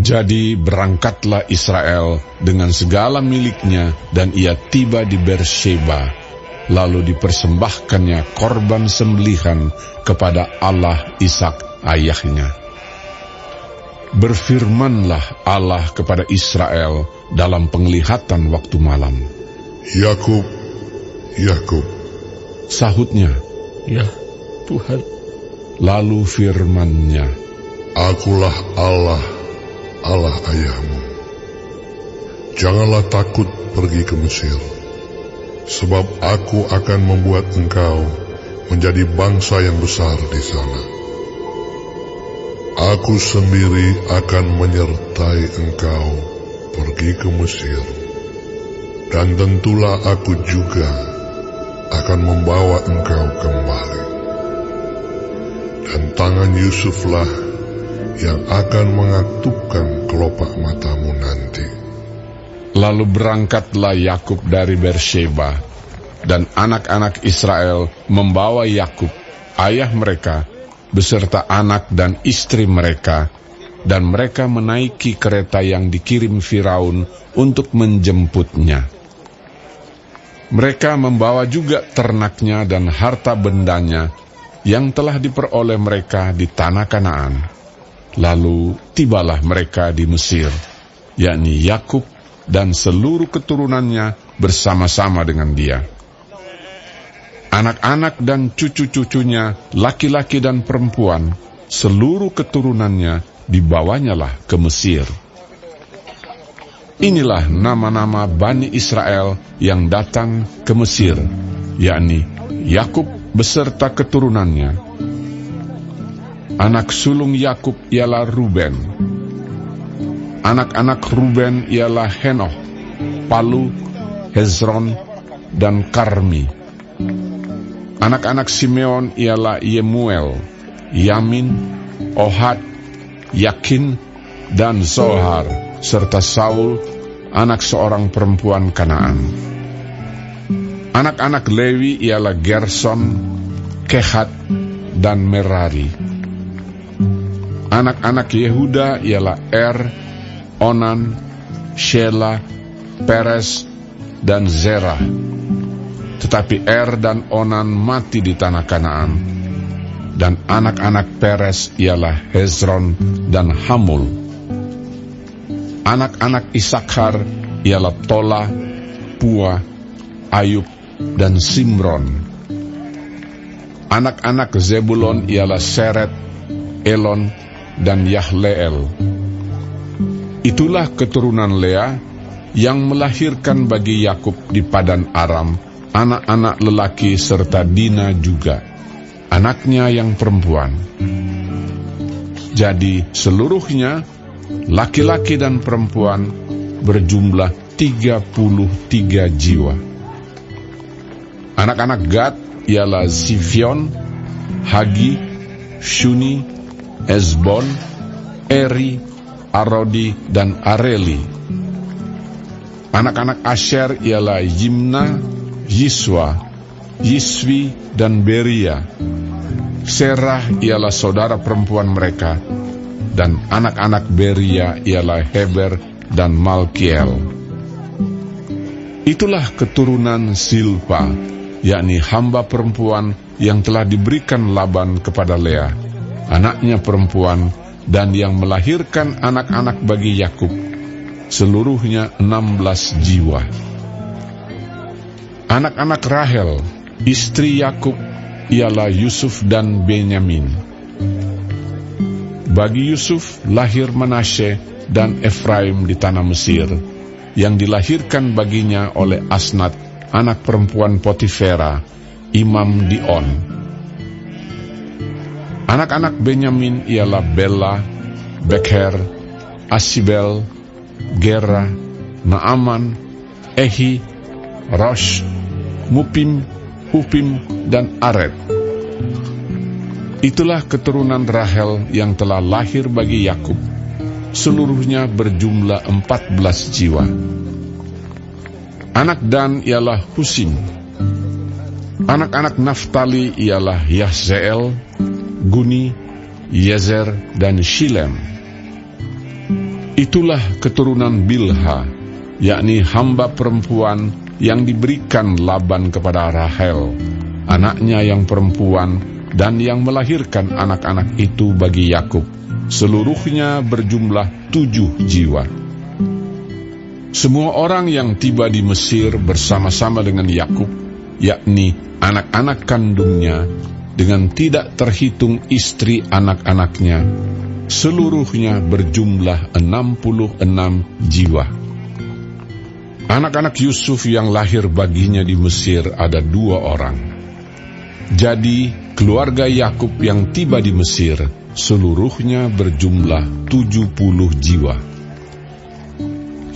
Jadi berangkatlah Israel dengan segala miliknya, dan ia tiba di Beersheba. Lalu dipersembahkannya korban sembelihan kepada Allah Ishak ayahnya. Berfirmanlah Allah kepada Israel dalam penglihatan waktu malam. Yakub, Yakub. Sahutnya, Ya Tuhan. lalu firman-Nya, Akulah Allah, Allah ayahmu. Janganlah takut pergi ke Mesir, sebab aku akan membuat engkau menjadi bangsa yang besar di sana. Aku sendiri akan menyertai engkau pergi ke Mesir, dan tentulah aku juga akan membawa engkau kembali. Dan tangan Yusuflah yang akan mengatupkan kelopak matamu nanti. Lalu berangkatlah Yakub dari Beersheba, dan anak-anak Israel membawa Yakub, ayah mereka, beserta anak dan istri mereka, dan mereka menaiki kereta yang dikirim Firaun untuk menjemputnya. Mereka membawa juga ternaknya dan harta bendanya yang telah diperoleh mereka di tanah Kanaan. Lalu tibalah mereka di Mesir, yakni Yakub dan seluruh keturunannya bersama-sama dengan dia. Anak-anak dan cucu-cucunya, laki-laki dan perempuan, seluruh keturunannya dibawanyalah ke Mesir. Inilah nama-nama Bani Israel yang datang ke Mesir, yakni Yakub beserta keturunannya. Anak sulung Yakub ialah Ruben. Anak-anak Ruben ialah Henoh, Palu, Hezron, dan Karmi. Anak-anak Simeon ialah Yemuel, Yamin, Ohad, Yakin, dan Zohar, serta Saul, anak seorang perempuan Kanaan. Anak-anak Lewi ialah Gerson, Kehat, dan Merari. Anak-anak Yehuda ialah Onan, Shela, Peres, dan Zerah. Tetapi dan Onan mati di tanah Kanaan. Dan anak-anak Peres ialah Hezron dan Hamul. Anak-anak Isakhar ialah Tola, Pua, Ayub, dan Simron. Anak-anak Zebulon ialah Seret, Elon, dan Yahleel. Itulah keturunan Lea yang melahirkan bagi Yakub di Padan Aram anak-anak lelaki serta Dina juga, anaknya yang perempuan. Jadi seluruhnya, laki-laki dan perempuan, berjumlah 33 jiwa. Anak-anak Gad ialah Zifion, Hagi, Shuni, Ezbon, Eri, Arodi, dan Areli. Anak-anak Asher ialah Yimna, Yiswa, Yiswi, dan Beria. Serah ialah saudara perempuan mereka, dan anak-anak Beria ialah Heber dan Malkiel. Itulah keturunan Silpa, yakni hamba perempuan yang telah diberikan Laban kepada Lea, anaknya perempuan, dan yang melahirkan anak-anak bagi Yakub, seluruhnya 16 jiwa. Anak-anak Rahel, istri Yakub, ialah Yusuf dan Benyamin. Bagi Yusuf lahir Manasye dan Efraim di tanah Mesir, yang dilahirkan baginya oleh Asnat, anak perempuan Potifera, imam di On. Anak-anak Benyamin ialah Bela, Bekher, Asibel, Gera, Naaman, Ehi, Rosh, Mupim, Hupim, dan Ared. Itulah keturunan Rahel yang telah lahir bagi Yakub. Seluruhnya berjumlah 14 jiwa. Anak Dan ialah Husim. Anak-anak Naftali ialah Yahzeel, Guni, Yezer, dan Shilem. Itulah keturunan Bilha, yakni hamba perempuan yang diberikan Laban kepada Rahel, anaknya yang perempuan, dan yang melahirkan anak-anak itu bagi Yakub. Seluruhnya berjumlah 7 jiwa. Semua orang yang tiba di Mesir bersama-sama dengan Yakub, yakni anak-anak kandungnya, dengan tidak terhitung istri anak-anaknya, seluruhnya berjumlah 66 jiwa. Anak-anak Yusuf yang lahir baginya di Mesir ada 2 orang. Jadi keluarga Yakub yang tiba di Mesir seluruhnya berjumlah 70 jiwa.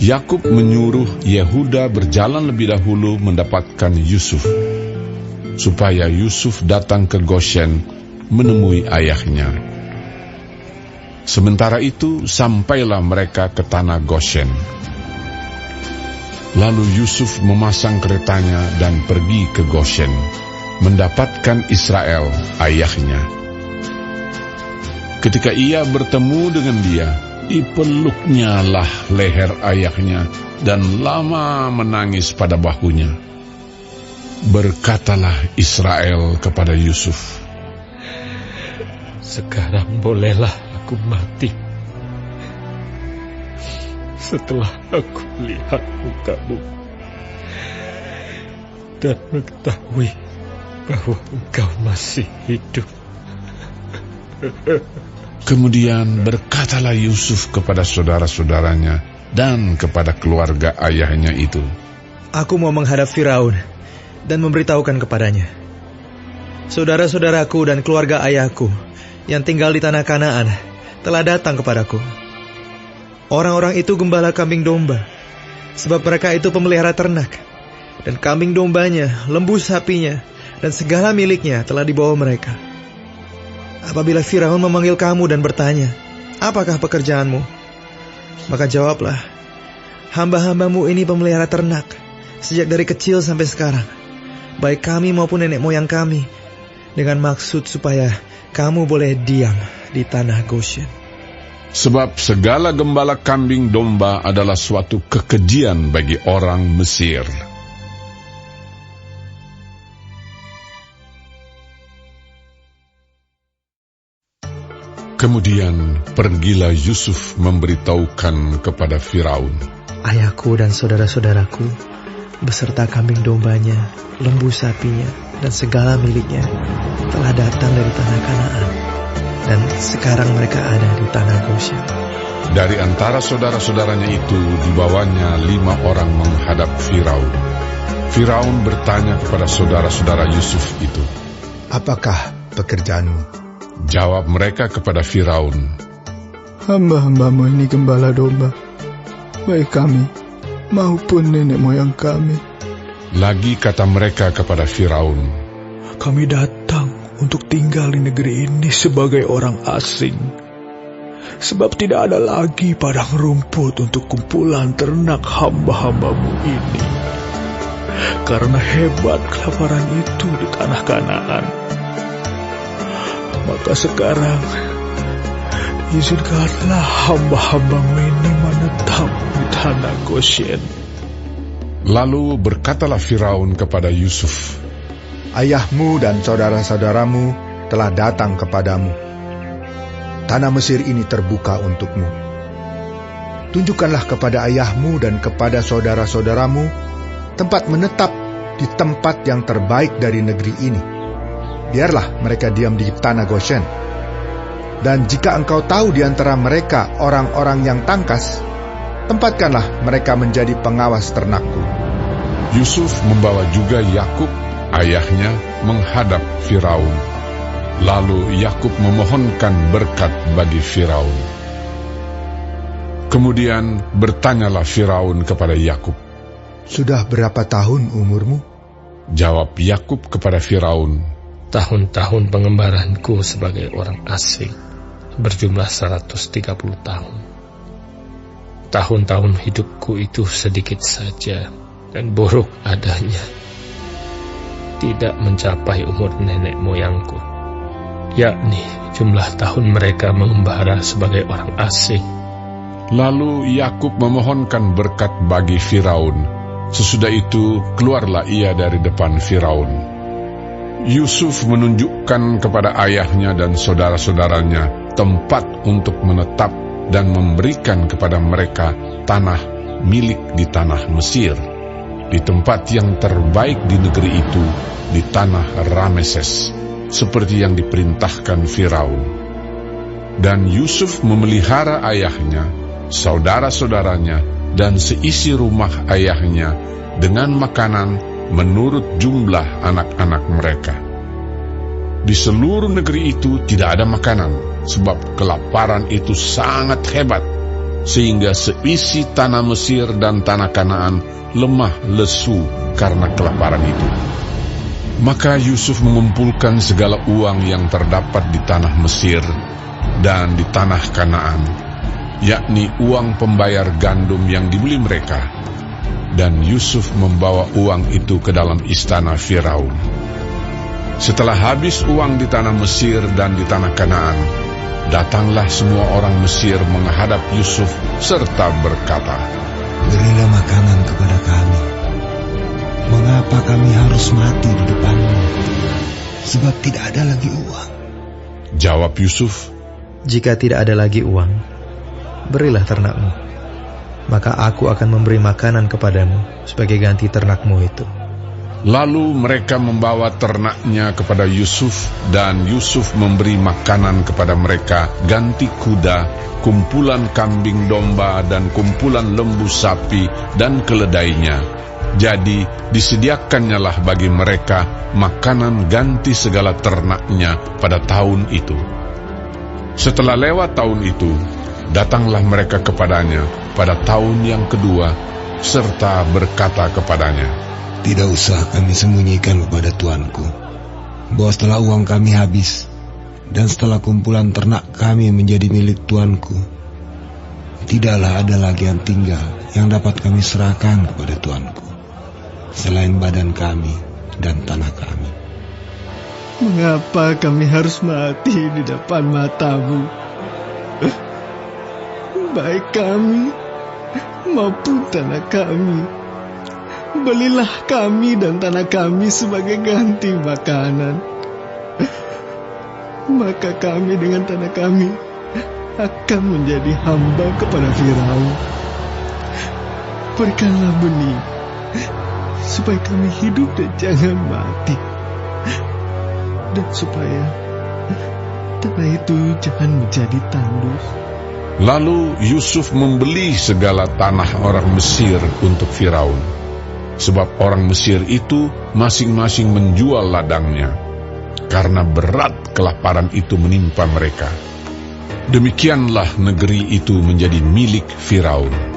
Yakub menyuruh Yehuda berjalan lebih dahulu mendapatkan Yusuf, supaya Yusuf datang ke Goshen menemui ayahnya. Sementara itu sampailah mereka ke tanah Goshen. Lalu Yusuf memasang keretanya dan pergi ke Goshen, mendapatkan Israel, ayahnya. Ketika ia bertemu dengan dia, dipeluknya lah leher ayahnya dan lama menangis pada bahunya. Berkatalah Israel kepada Yusuf, "Sekarang bolehlah aku mati, setelah aku lihat mukamu dan mengetahui bahwa engkau masih hidup." Kemudian berkatalah Yusuf kepada saudara-saudaranya dan kepada keluarga ayahnya itu, "Aku mau menghadap Firaun dan memberitahukan kepadanya, saudara-saudaraku dan keluarga ayahku yang tinggal di tanah Kanaan telah datang kepadaku. Orang-orang itu gembala kambing domba, sebab mereka itu pemelihara ternak, dan kambing dombanya, lembu sapinya, dan segala miliknya telah dibawa mereka. Apabila Firaun memanggil kamu dan bertanya, 'Apakah pekerjaanmu?' maka jawablah, 'Hamba-hambamu ini pemelihara ternak, sejak dari kecil sampai sekarang, baik kami maupun nenek moyang kami, dengan maksud supaya kamu boleh diam di tanah Goshen.' Sebab segala gembala kambing domba adalah suatu kekejian bagi orang Mesir." Kemudian pergilah Yusuf memberitahukan kepada Firaun, "Ayahku dan saudara-saudaraku, beserta kambing dombanya, lembu sapinya, dan segala miliknya, telah datang dari tanah Kanaan, dan sekarang mereka ada di tanah Goshen." Dari antara saudara-saudaranya itu dibawanya 5 orang menghadap Firaun. Firaun bertanya kepada saudara-saudara Yusuf itu, "Apakah pekerjaanmu?" Jawab mereka kepada Firaun, "Hamba-hambamu ini gembala domba, baik kami maupun nenek moyang kami." Lagi kata mereka kepada Firaun, "Kami datang untuk tinggal di negeri ini sebagai orang asing, sebab tidak ada lagi padang rumput untuk kumpulan ternak hamba-hambamu ini. Karena hebat kelaparan itu di tanah Kanaan, maka sekarang izinkanlah hamba-hambamu ini menetap di tanah Goshen." Lalu berkatalah Firaun kepada Yusuf, "Ayahmu dan saudara-saudaramu telah datang kepadamu. Tanah Mesir ini terbuka untukmu. Tunjukkanlah kepada ayahmu dan kepada saudara-saudaramu tempat menetap di tempat yang terbaik dari negeri ini. Biarlah mereka diam di tanah Goshen. Dan jika engkau tahu di antara mereka orang-orang yang tangkas, tempatkanlah mereka menjadi pengawas ternakku." Yusuf membawa juga Yakub, ayahnya, menghadap Firaun. Lalu Yakub memohonkan berkat bagi Firaun. Kemudian bertanyalah Firaun kepada Yakub, "Sudah berapa tahun umurmu?" Jawab Yakub kepada Firaun, Tahun-tahun pengembaranku sebagai orang asing berjumlah 130 tahun. Tahun-tahun hidupku itu sedikit saja dan buruk adanya, tidak mencapai umur nenek moyangku, yakni jumlah tahun mereka mengembara sebagai orang asing. Lalu Yakub memohonkan berkat bagi Firaun. Sesudah itu keluarlah ia dari depan Firaun. Yusuf menunjukkan kepada ayahnya dan saudara-saudaranya tempat untuk menetap dan memberikan kepada mereka tanah milik di tanah Mesir, di tempat yang terbaik di negeri itu, di tanah Rameses, seperti yang diperintahkan Firaun. Dan Yusuf memelihara ayahnya, saudara-saudaranya, dan seisi rumah ayahnya dengan makanan menurut jumlah anak-anak mereka. Di seluruh negeri itu tidak ada makanan, sebab kelaparan itu sangat hebat, sehingga seisi tanah Mesir dan tanah Kanaan lemah lesu karena kelaparan itu. Maka Yusuf mengumpulkan segala uang yang terdapat di tanah Mesir dan di tanah Kanaan, yakni uang pembayar gandum yang dibeli mereka. Dan Yusuf membawa uang itu ke dalam istana Firaun. Setelah habis uang di tanah Mesir dan di tanah Kanaan, datanglah semua orang Mesir menghadap Yusuf serta berkata, Berilah makanan kepada kami. Mengapa kami harus mati di depanmu? Sebab tidak ada lagi uang. Jawab Yusuf, Jika tidak ada lagi uang, berilah ternakmu, maka aku akan memberi makanan kepadamu sebagai ganti ternakmu itu. Lalu mereka membawa ternaknya kepada Yusuf, dan Yusuf memberi makanan kepada mereka ganti kuda, kumpulan kambing domba, dan kumpulan lembu sapi dan keledainya. Jadi disediakannyalah bagi mereka makanan ganti segala ternaknya pada tahun itu. Setelah lewat tahun itu, datanglah mereka kepadanya pada tahun yang kedua, serta berkata kepadanya, Tidak usah kami sembunyikan kepada tuanku bahwa setelah uang kami habis dan setelah kumpulan ternak kami menjadi milik tuanku, tidaklah ada lagi yang tinggal yang dapat kami serahkan kepada tuanku selain badan kami dan tanah kami. Mengapa kami harus mati di depan matamu? Baik kami maupun tanah kami, belilah kami dan tanah kami sebagai ganti makanan. Maka kami dengan tanah kami akan menjadi hamba kepada Firaun. Berikanlah benih, supaya kami hidup dan jangan mati, dan supaya tanah itu jangan menjadi tandus. Lalu Yusuf membeli segala tanah orang Mesir untuk Firaun, sebab orang Mesir itu masing-masing menjual ladangnya, karena berat kelaparan itu menimpa mereka. Demikianlah negeri itu menjadi milik Firaun.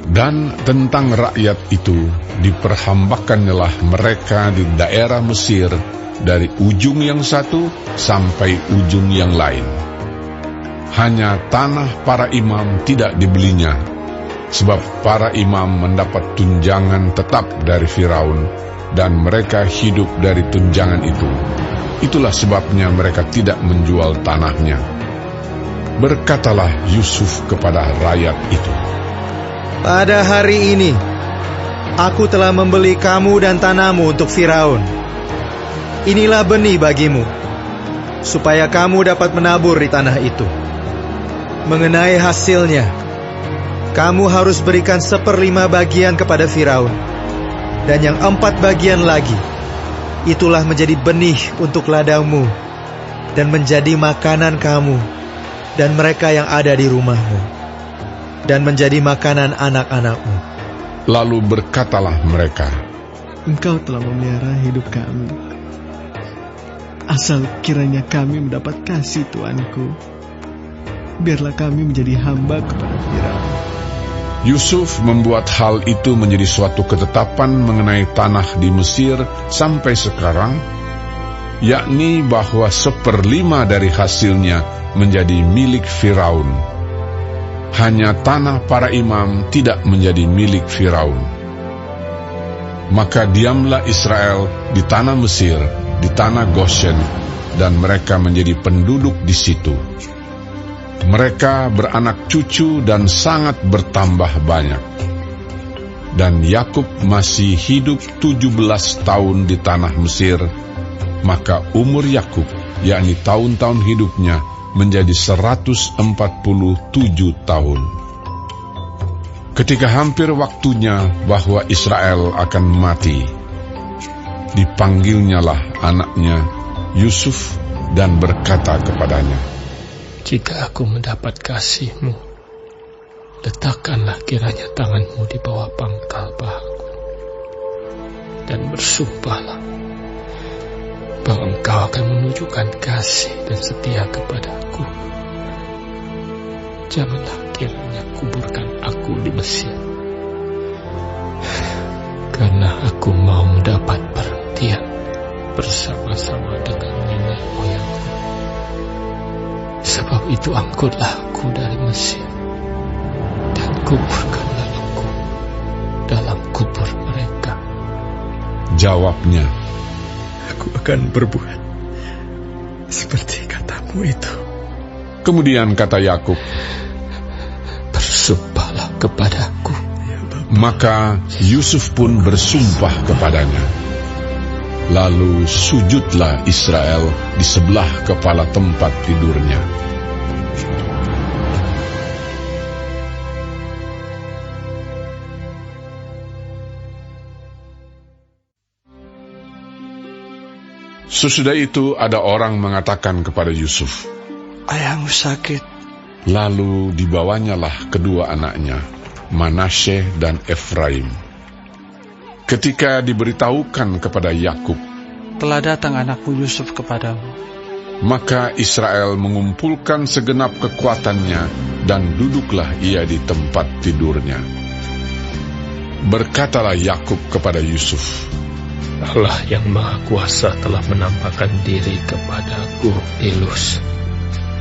Dan tentang rakyat itu, diperhambakannyalah mereka di daerah Mesir dari ujung yang satu sampai ujung yang lain. Hanya tanah para imam tidak dibelinya, sebab para imam mendapat tunjangan tetap dari Firaun, dan mereka hidup dari tunjangan itu. Itulah sebabnya mereka tidak menjual tanahnya. Berkatalah Yusuf kepada rakyat itu, Pada hari ini, aku telah membeli kamu dan tanahmu untuk Firaun. Inilah benih bagimu, supaya kamu dapat menabur di tanah itu. Mengenai hasilnya, kamu harus berikan 1/5 bagian kepada Firaun, dan yang 4 bagian lagi, itulah menjadi benih untuk ladangmu, dan menjadi makanan kamu, dan mereka yang ada di rumahmu, dan menjadi makanan anak-anakmu. lalu berkatalah mereka, Engkau telah memelihara hidup kami. Asal kiranya kami mendapat kasih Tuanku, biarlah kami menjadi hamba kepada Firaun. Yusuf membuat hal itu menjadi suatu ketetapan mengenai tanah di Mesir sampai sekarang, yakni bahwa 1/5 dari hasilnya menjadi milik Firaun. Hanya tanah para imam tidak menjadi milik Firaun. Maka diamlah Israel di tanah Mesir, di tanah Goshen, dan mereka menjadi penduduk di situ. Mereka beranak cucu dan sangat bertambah banyak. Dan Yakub masih hidup 17 tahun di tanah Mesir, maka umur Yakub, yakni tahun-tahun hidupnya, menjadi 147 tahun. Ketika hampir waktunya bahwa Israel akan mati, dipanggilnyalah anaknya Yusuf dan berkata kepadanya, Jika aku mendapat kasih-Mu, letakkanlah kiranya tangan-Mu di bawah pangkal pahaku, dan bersumpahlah bahwa Engkau akan menunjukkan kasih dan setia kepadaku. Janganlah kiranya kuburkan aku di Mesir, karena aku mau mendapat perhentian bersama-sama dengan nenek moyangku. Sebab itu angkutlah aku dari Mesir, dan kuburkanlah aku dalam kubur mereka. Jawabnya, Aku akan berbuat seperti katamu itu. kemudian kata Yakub, Bersumpahlah kepadaku. maka Yusuf pun bersumpah kepadanya. Lalu sujudlah Israel di sebelah kepala tempat tidurnya. Sesudah itu ada orang mengatakan kepada Yusuf, Ayahmu sakit. lalu dibawanyalah kedua anaknya, Manasye dan Efraim. Ketika diberitahukan kepada Yakub, Telah datang anakmu Yusuf kepadamu. maka Israel mengumpulkan segenap kekuatannya dan duduklah ia di tempat tidurnya. Berkatalah Yakub kepada Yusuf, Allah yang Maha Kuasa telah menampakkan diri kepadaku di Luz,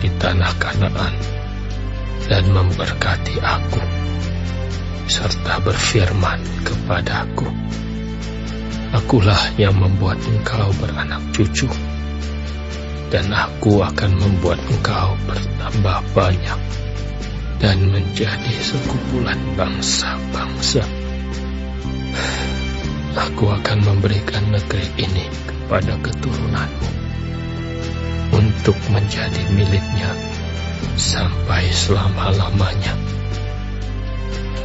di tanah Kanaan, dan memberkati aku, serta berfirman kepadaku, Akulah yang membuat engkau beranak cucu, dan aku akan membuat engkau bertambah banyak, dan menjadi sekumpulan bangsa-bangsa. Aku akan memberikan negeri ini kepada keturunanmu, untuk menjadi miliknya sampai selama-lamanya.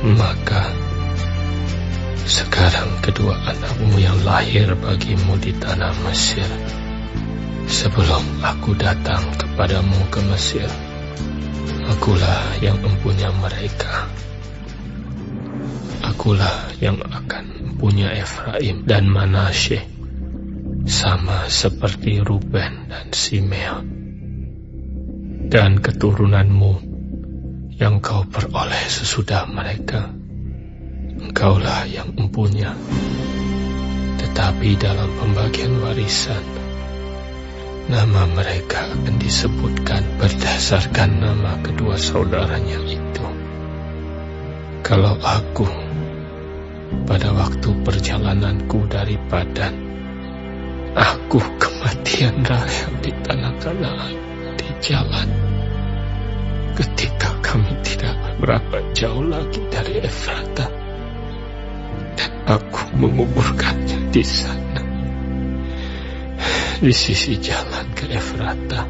Maka sekarang kedua anakmu yang lahir bagimu di tanah Mesir, sebelum aku datang kepadamu ke Mesir, akulah yang mempunyai mereka. Akulah yang akan mempunyai Efraim dan Manasye, sama seperti Ruben dan Simeon. Dan keturunanmu yang kau peroleh sesudah mereka, engkaulah yang mempunyai. Tetapi dalam pembagian warisan, nama mereka akan disebutkan berdasarkan nama kedua saudaranya itu. Kalau aku pada waktu perjalananku dari Padan, aku kematian Rahel di tanah Kanaan di jalan, ketika kami tidak berapa jauh lagi dari Efrata, dan aku menguburkannya di sana, di sisi jalan ke Efrata,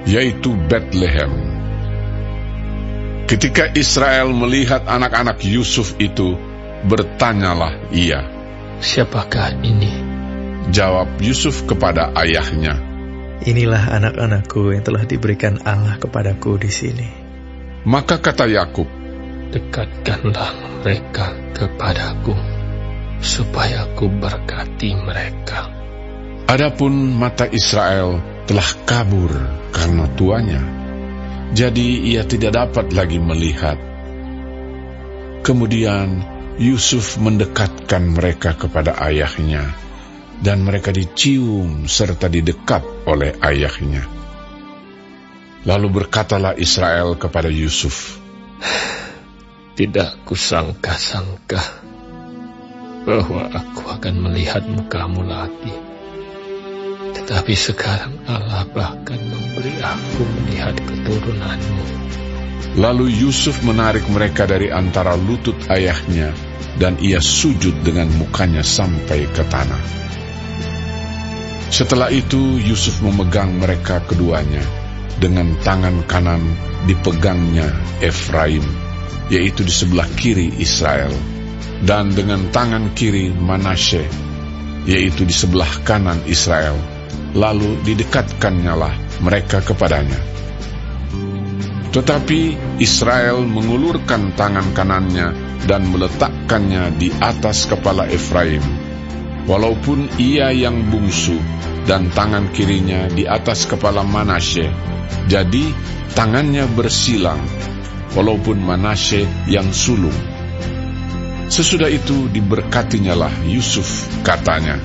yaitu Bethlehem. Ketika Israel melihat anak-anak Yusuf itu, bertanyalah ia, Siapakah ini? Jawab Yusuf kepada ayahnya, Inilah anak-anakku yang telah diberikan Allah kepadaku di sini. Maka kata Yakub, Dekatkanlah mereka kepadaku, supaya aku berkati mereka. adapun mata Israel telah kabur karena tuanya, jadi ia tidak dapat lagi melihat. Kemudian Yusuf mendekatkan mereka kepada ayahnya, dan mereka dicium serta didekat oleh ayahnya. Lalu berkatalah Israel kepada Yusuf, "Tidak kusangka-sangka bahwa aku akan melihat mukamu lagi. Tetapi sekarang Allah bahkan memberi aku melihat keturunanmu." Lalu Yusuf menarik mereka dari antara lutut ayahnya, dan ia sujud dengan mukanya sampai ke tanah. Setelah itu Yusuf memegang mereka keduanya, dengan tangan kanan dipegangnya Efraim, yaitu di sebelah kiri Israel, dan dengan tangan kiri Manasye, yaitu di sebelah kanan Israel. Lalu didekatkannyalah mereka kepadanya. Tetapi Israel mengulurkan tangan kanannya dan meletakkannya di atas kepala Efraim, walaupun ia yang bungsu, dan tangan kirinya di atas kepala Manasye. Jadi tangannya bersilang, walaupun Manasye yang sulung. Sesudah itu diberkatinyalah Yusuf, katanya,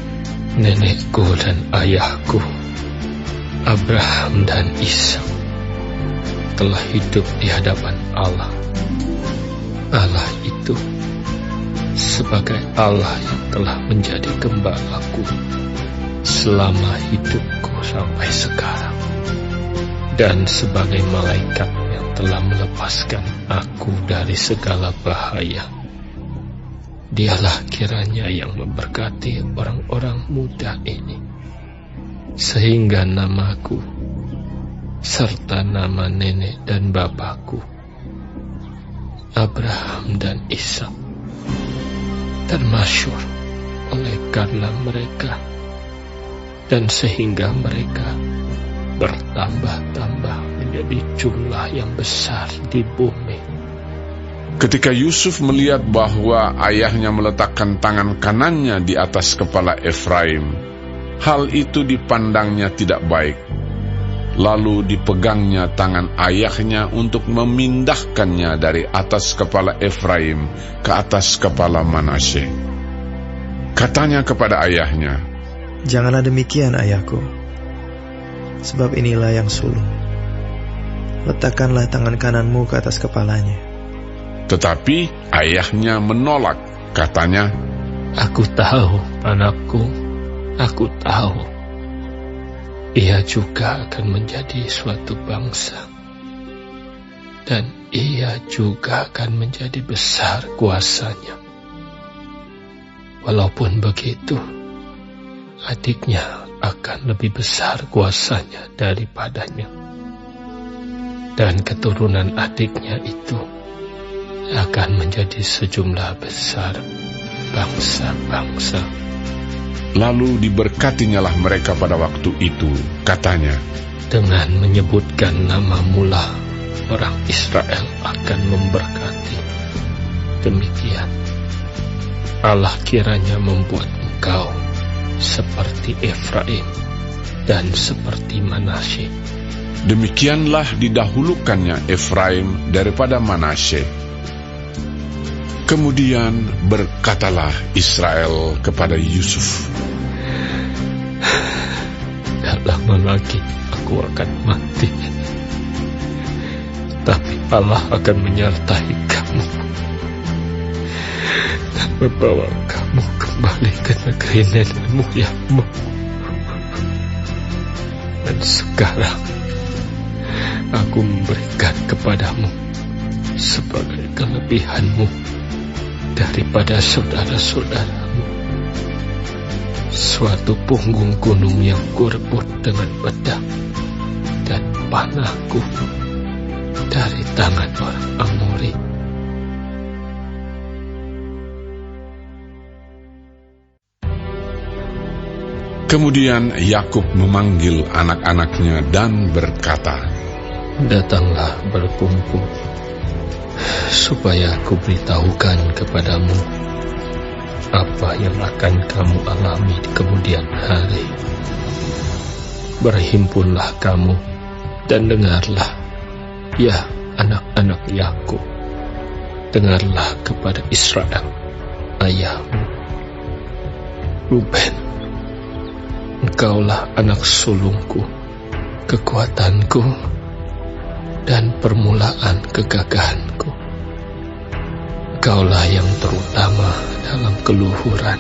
"Nenekku dan ayahku, Abraham dan Ishak, telah hidup di hadapan Allah. Allah itu sebagai Allah yang telah menjadi gembalaku selama hidupku sampai sekarang, dan sebagai malaikat yang telah melepaskan aku dari segala bahaya. Dialah kiranya yang memberkati orang-orang muda ini, sehingga namaku serta nama nenek dan bapakku, Abraham dan Ishak, termasyhur oleh karena mereka, dan sehingga mereka bertambah-tambah menjadi jumlah yang besar di bumi." Ketika Yusuf melihat bahwa ayahnya meletakkan tangan kanannya di atas kepala Efraim, hal itu dipandangnya tidak baik. Lalu dipegangnya tangan ayahnya untuk memindahkannya dari atas kepala Efraim ke atas kepala Manasye. Katanya kepada ayahnya, "Janganlah demikian, ayahku, sebab inilah yang sulung. Letakkanlah tangan kananmu ke atas kepalanya." Tetapi ayahnya menolak, katanya, "Aku tahu, anakku, aku tahu. Ia juga akan menjadi suatu bangsa, dan ia juga akan menjadi besar kuasanya. Walaupun begitu, adiknya akan lebih besar kuasanya daripadanya, dan keturunan adiknya itu akan menjadi sejumlah besar bangsa-bangsa." Lalu diberkatinyalah mereka pada waktu itu, katanya, "Dengan menyebutkan namamu lah orang Israel akan memberkati. Demikian Allah kiranya membuat engkau seperti Efraim dan seperti Manasye." Demikianlah didahulukannya Efraim daripada Manasye. Kemudian berkatalah Israel kepada Yusuf, "Tak lama lagi aku akan mati, tapi Allah akan menyertai kamu dan membawa kamu kembali ke negeri nenek moyangmu. Dan sekarang aku memberikan kepadamu sebagai kelebihanmu daripada saudara-saudaramu suatu punggung gunung yang kurebut dengan pedang dan panahku dari tangan orang Amori." Kemudian Yakub memanggil anak-anaknya dan berkata, "Datanglah berkumpul, supaya aku beritahukan kepadamu apa yang akan kamu alami di kemudian hari. Berhimpunlah kamu dan dengarlah, ya anak-anak Yakub, dengarlah kepada Israel, ayahmu. Ruben, engkaulah anak sulungku, kekuatanku, dan permulaan kegagahanku. Engkaulah yang terutama dalam keluhuran,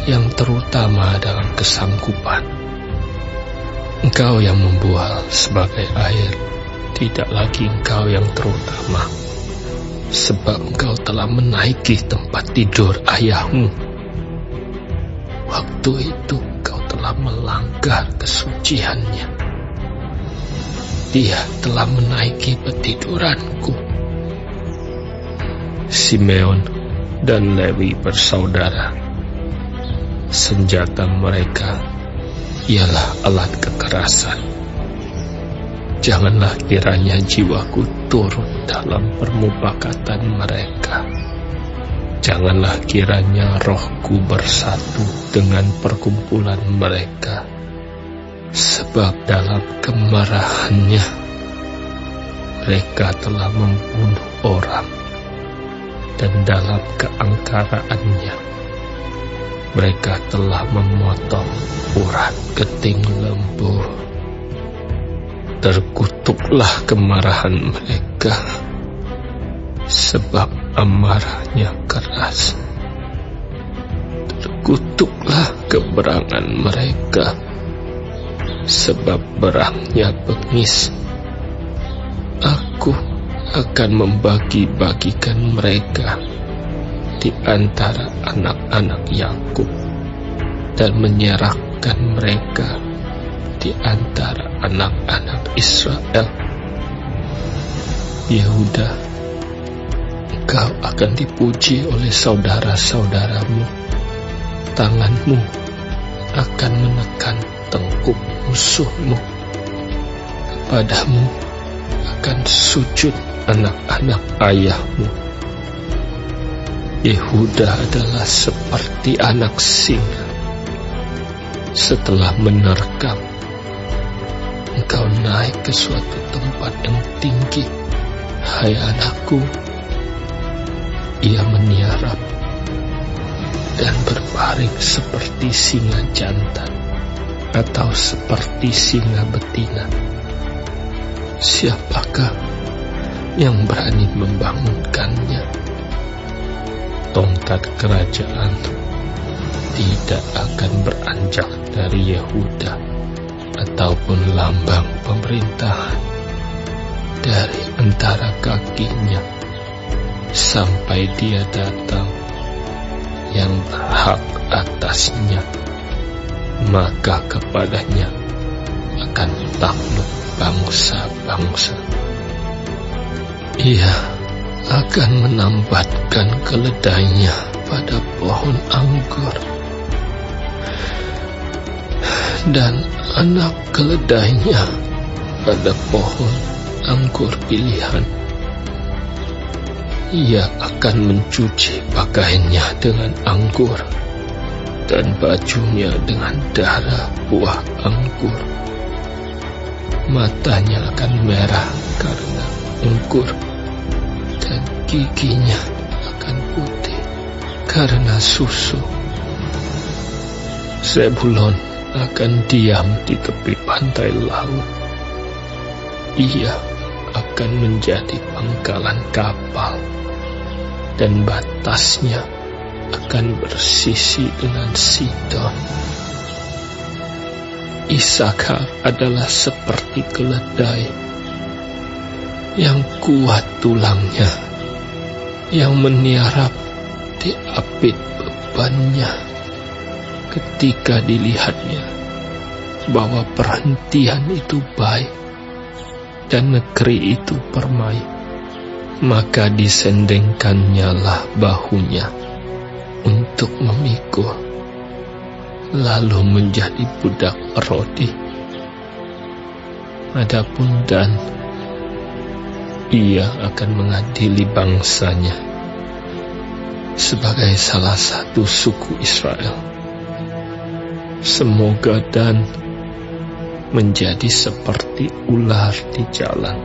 yang terutama dalam kesanggupan. Engkau yang membual sebagai air, tidak lagi engkau yang terutama, sebab engkau telah menaiki tempat tidur ayahmu. Waktu itu engkau telah melanggar kesuciannya. Dia telah menaiki petiduranku. Simeon dan Lewi bersaudara. Senjata mereka ialah alat kekerasan. Janganlah kiranya jiwaku turut dalam permufakatan mereka. Janganlah kiranya rohku bersatu dengan perkumpulan mereka. Sebab dalam kemarahannya mereka telah membunuh orang, dan dalam keangkaraannya mereka telah memotong urat keting lembu. Terkutuklah kemarahan mereka, sebab amarahnya keras. Terkutuklah keberangan mereka, sebab berangnya bengis. Aku akan membagi-bagikan mereka di antara anak-anak Yakub, dan menyerahkan mereka di antara anak-anak Israel. Yehuda, engkau akan dipuji oleh saudara-saudaramu. Tanganmu akan menekan tengkuk musuhmu. Kepadamu akan sujud anak-anak ayahmu. Yehuda adalah seperti anak singa. Setelah menerkam, engkau naik ke suatu tempat yang tinggi, hai anakku. Ia meniarap dan berbaring seperti singa jantan, atau seperti singa betina. Siapakah yang berani membangunkannya? Tongkat kerajaan tidak akan beranjak dari Yehuda, ataupun lambang pemerintahan dari antara kakinya, sampai dia datang yang berhak atasnya. Maka kepadanya akan takluk bangsa-bangsa. Ia akan menambatkan keledainya pada pohon anggur, dan anak keledainya pada pohon anggur pilihan. Ia akan mencuci pakaiannya dengan anggur, dan bajunya dengan darah buah anggur. Matanya akan merah karena anggur, dan giginya akan putih karena susu. Zebulon akan diam di tepi pantai laut. Ia akan menjadi pangkalan kapal, dan batasnya akan bersisi dengan Sidon. Isakar adalah seperti keledai yang kuat tulangnya, yang meniarap di apit bebannya. Ketika dilihatnya bahwa perhentian itu baik dan negeri itu permai, maka disendengkannya lah bahunya untuk memikul, lalu menjadi budak Rodi. Adapun Dan, ia akan mengadili bangsanya sebagai salah satu suku Israel. Semoga Dan menjadi seperti ular di jalan,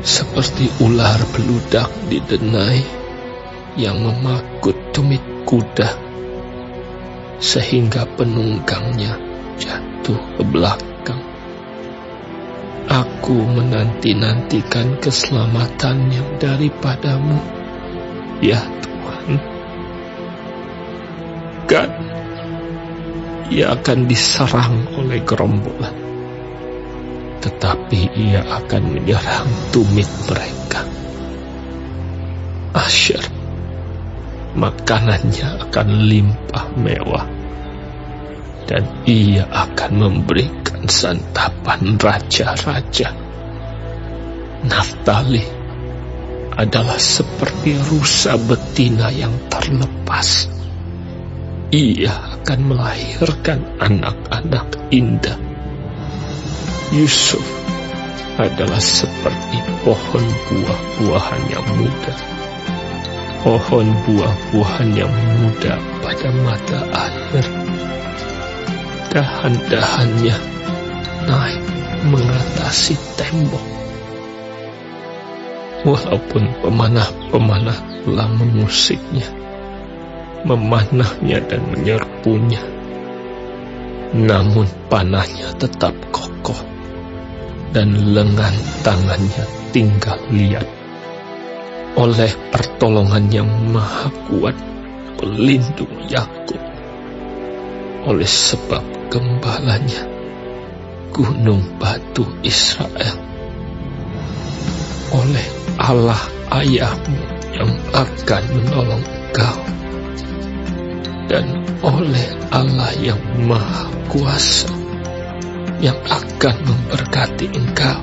seperti ular beludak di denai, yang memakut tumit kuda sehingga penunggangnya jatuh ke belakang. Aku menanti-nantikan keselamatannya daripadamu, ya Tuhan. Kan ia akan diserang oleh gerombolan, tetapi ia akan menyerang tumit mereka. Asher, makanannya akan limpah mewah, dan ia akan memberikan santapan raja-raja. Naftali adalah seperti rusa betina yang terlepas. Ia akan melahirkan anak-anak indah. Yusuf adalah seperti pohon buah-buahan yang muda. Pohon buah-buahan yang muda pada mata air. Dahan-dahannya naik mengatasi tembok. Walaupun pemanah-pemanah telah mengusiknya, memanahnya dan menyerbunya, namun panahnya tetap kokoh dan lengan tangannya tinggal liat. Oleh pertolongan yang maha kuat pelindung Yakub, oleh sebab gembalanya gunung batu Israel, oleh Allah ayahmu yang akan menolong engkau, dan oleh Allah yang maha kuasa yang akan memberkati engkau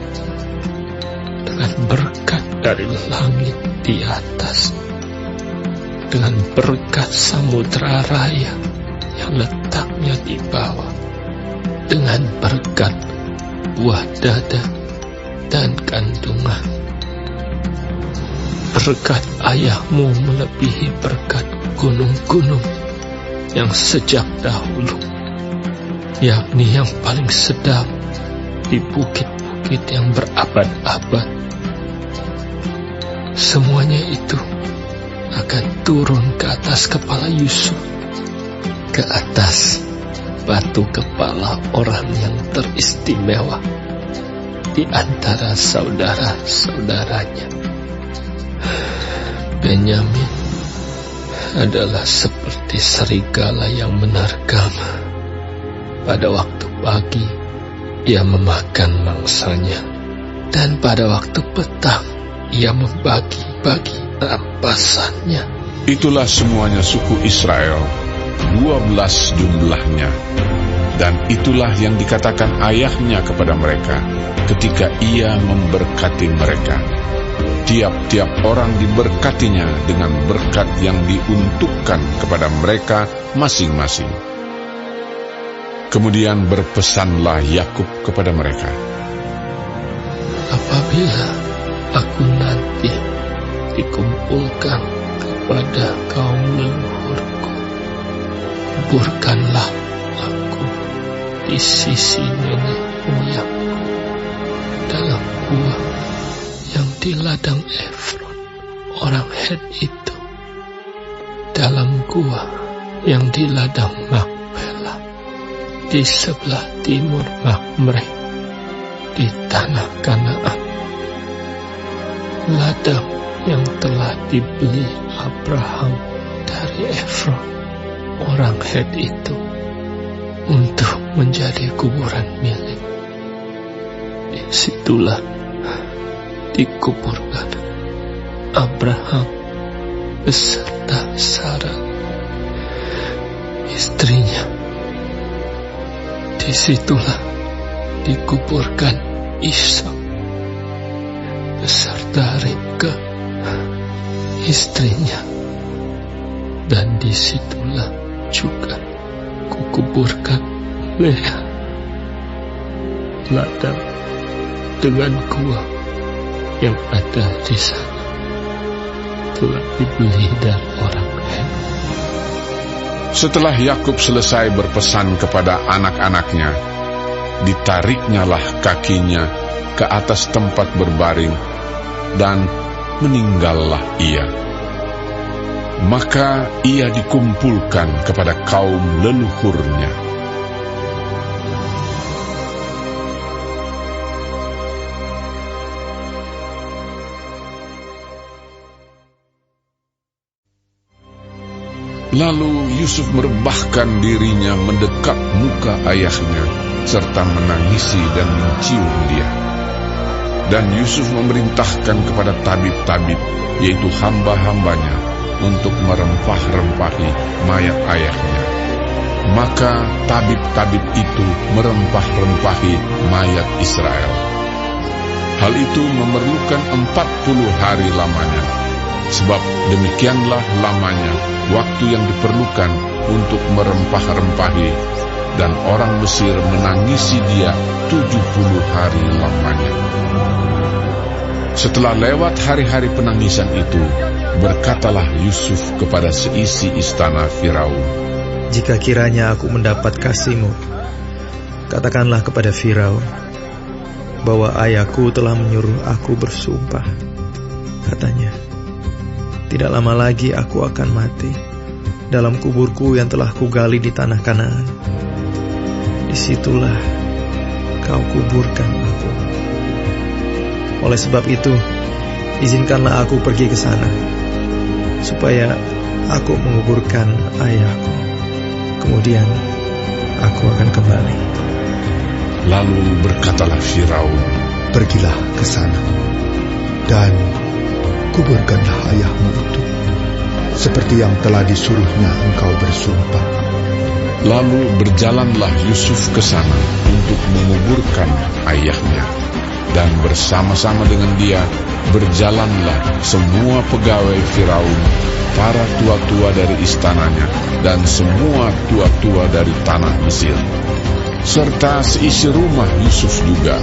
dengan berkat dari langit di atas, dengan berkat samudra raya yang letaknya di bawah, dengan berkat buah dada dan kandungan. Berkat ayahmu melebihi berkat gunung-gunung yang sejak dahulu, yakni yang paling sedap di bukit-bukit yang berabad-abad. Semuanya itu akan turun ke atas kepala Yusuf, ke atas batu kepala orang yang teristimewa di antara saudara-saudaranya. Benyamin adalah seperti serigala yang menerkam. Pada waktu pagi ia memakan mangsanya, dan pada waktu petang ia membagi-bagi rampasannya. Itulah semuanya suku Israel, 12 jumlahnya. Dan itulah yang dikatakan ayahnya kepada mereka ketika ia memberkati mereka. Tiap-tiap orang diberkatinya dengan berkat yang diuntukkan kepada mereka masing-masing. Kemudian berpesanlah Yakub kepada mereka, apabila aku nanti dikumpulkan kepada kaum leluhurku, kuburkanlah aku di sisi nenek moyangku dalam gua yang di ladang Efron orang Het itu, dalam gua yang di ladang Makpela di sebelah timur Makmre di tanah Kanaan, ladang yang telah dibeli Abraham dari Efron orang Het itu untuk menjadi kuburan milik. Disitulah dikuburkan Abraham beserta Sarah istrinya. Disitulah dikuburkan Ishak beserta Ribka istrinya, dan disitulah juga kukuburkan Lea. Ladang dengan gua yang ada di sana telah dibeli dari orang Het. Setelah Yakub selesai berpesan kepada anak-anaknya, ditariknyalah kakinya ke atas tempat berbaring, dan meninggallah ia. Maka ia dikumpulkan kepada kaum leluhurnya. Lalu Yusuf merebahkan dirinya mendekat muka ayahnya, serta menangisi dan mencium dia. Dan Yusuf memerintahkan kepada tabib-tabib, yaitu hamba-hambanya, untuk merempah-rempahi mayat ayahnya. Maka tabib-tabib itu merempah-rempahi mayat Israel. Hal itu memerlukan 40 hari lamanya, sebab demikianlah lamanya waktu yang diperlukan untuk merempah-rempahi, dan orang Mesir menangisi dia 70 hari lamanya. Setelah lewat hari-hari penangisan itu, berkatalah Yusuf kepada seisi istana Firaun, "Jika kiranya aku mendapat kasih-Mu, katakanlah kepada Firaun bahwa ayahku telah menyuruh aku bersumpah. Katanya, tidak lama lagi aku akan mati dalam kuburku yang telah kugali di tanah Kanaan. Disitulah kau kuburkan aku. Oleh sebab itu, izinkanlah aku pergi ke sana, supaya aku menguburkan ayahku. Kemudian aku akan kembali." Lalu berkatalah Firaun, "Pergilah ke sana, dan kuburkanlah ayahmu itu, seperti yang telah disuruhnya engkau bersumpah." Lalu berjalanlah Yusuf ke sana untuk menguburkan ayahnya, dan bersama-sama dengan dia berjalanlah semua pegawai Firaun, para tua-tua dari istananya, dan semua tua-tua dari tanah Mesir, serta seisi rumah Yusuf juga,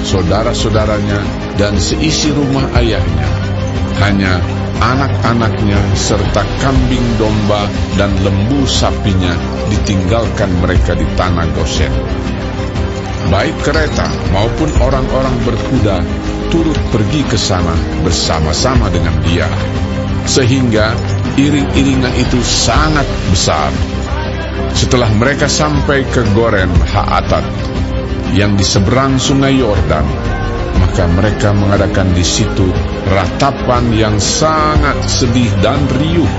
saudara-saudaranya, dan seisi rumah ayahnya. Hanya anak-anaknya serta kambing domba dan lembu sapinya ditinggalkan mereka di tanah Gosen. Baik kereta maupun orang-orang berkuda turut pergi ke sana bersama-sama dengan dia, sehingga iring-iringan itu sangat besar. Setelah mereka sampai ke Goren Haatat yang di seberang sungai Yordan, maka mereka mengadakan di situ ratapan yang sangat sedih dan riuh,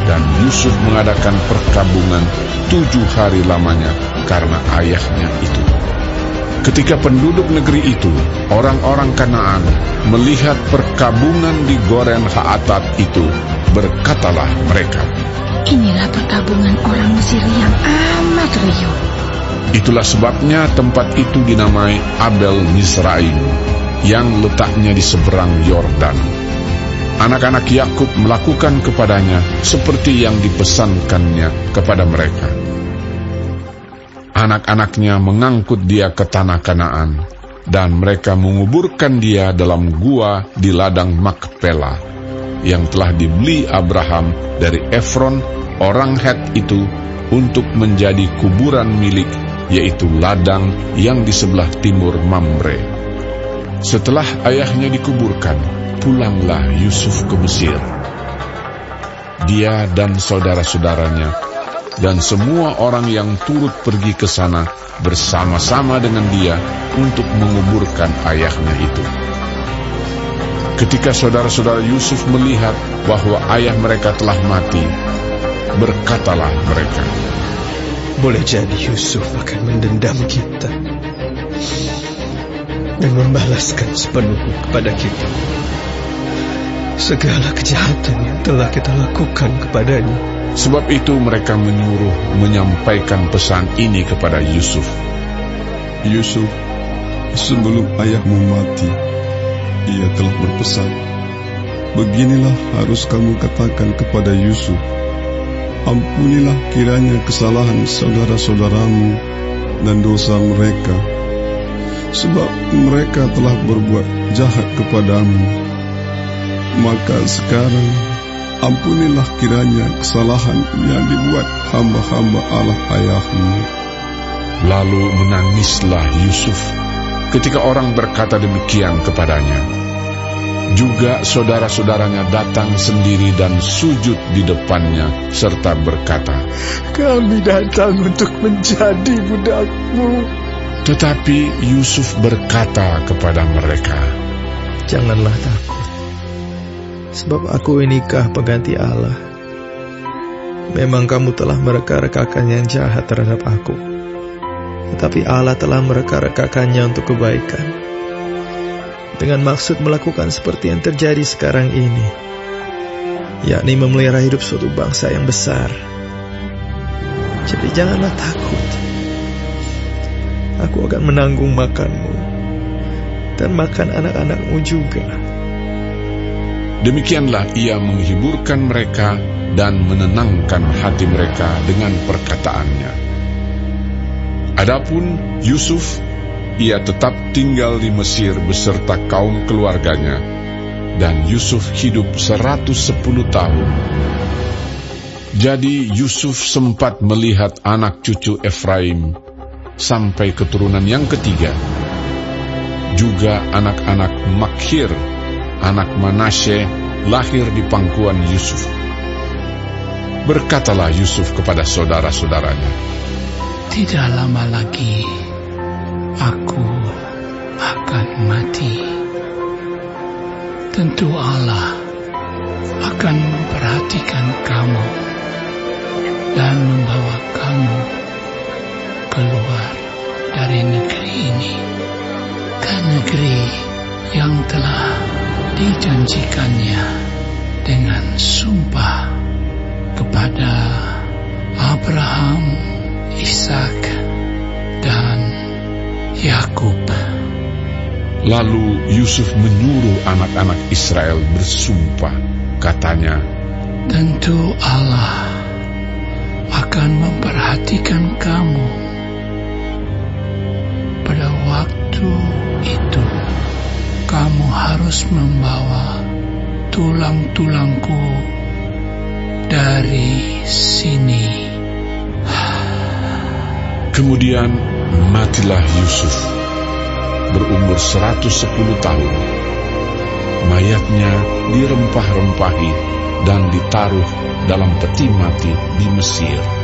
dan Yusuf mengadakan perkabungan 7 hari lamanya karena ayahnya itu. Ketika penduduk negeri itu, orang-orang Kanaan, melihat perkabungan di Goren Haatat itu, berkatalah mereka, "Inilah perkabungan orang Mesir yang amat riuh." Itulah sebabnya tempat itu dinamai Abel Mizraim, yang letaknya di seberang Yordan. Anak-anak Yakub melakukan kepadanya seperti yang dipesankannya kepada mereka. Anak-anaknya mengangkut dia ke tanah Kanaan, dan mereka menguburkan dia dalam gua di ladang Makpela, yang telah dibeli Abraham dari Efron, orang Het itu, untuk menjadi kuburan milik, yaitu ladang yang di sebelah timur Mamre. Setelah ayahnya dikuburkan, pulanglah Yusuf ke Mesir. Dia dan saudara-saudaranya dan semua orang yang turut pergi ke sana bersama-sama dengan dia untuk menguburkan ayahnya itu. Ketika saudara-saudara Yusuf melihat bahwa ayah mereka telah mati, berkatalah mereka, "Boleh jadi Yusuf akan mendendam kita dan membalaskan sepenuhnya kepada kita segala kejahatan yang telah kita lakukan kepadanya." Sebab itu mereka menyuruh menyampaikan pesan ini kepada Yusuf. "Yusuf, sebelum ayahmu mati, ia telah berpesan, beginilah harus kamu katakan kepada Yusuf, ampunilah kiranya kesalahan saudara-saudaramu dan dosa mereka, sebab mereka telah berbuat jahat kepadamu. Maka sekarang ampunilah kiranya kesalahan yang dibuat hamba-hamba Allah ayahmu." Lalu menangislah Yusuf ketika orang berkata demikian kepadanya. Juga saudara-saudaranya datang sendiri dan sujud di depannya serta berkata, Kami datang untuk menjadi budak-Mu. Tetapi Yusuf berkata kepada mereka, Janganlah takut, sebab aku inikah pengganti Allah. Memang kamu telah mereka-rekakan yang jahat terhadap aku, tetapi Allah telah mereka-rekakannya untuk kebaikan, dengan maksud melakukan seperti yang terjadi sekarang ini, yakni memelihara hidup suatu bangsa yang besar. Jadi janganlah takut. Aku akan menanggung makanmu dan makan anak-anakmu juga. Demikianlah ia menghiburkan mereka dan menenangkan hati mereka dengan perkataannya. Adapun Yusuf, ia tetap tinggal di Mesir beserta kaum keluarganya, dan Yusuf hidup 110 tahun. Jadi Yusuf sempat melihat anak cucu Efraim sampai keturunan yang ketiga. Juga anak-anak Makhir, anak Manasye, lahir di pangkuan Yusuf. Berkatalah Yusuf kepada saudara-saudaranya, Tidak lama lagi aku akan mati. Tentu Allah akan memperhatikan kamu dan membawa kamu keluar dari negeri ini ke negeri yang telah dijanjikannya dengan sumpah kepada Abraham, Ishak, dan Yakub. Lalu Yusuf menyuruh anak-anak Israel bersumpah, katanya, Tentu Allah akan memperhatikan kamu. Pada waktu itu, kamu harus membawa tulang-tulangku dari sini. Kemudian matilah Yusuf, berumur 110 tahun. Mayatnya dirempah-rempahi dan ditaruh dalam peti mati di Mesir.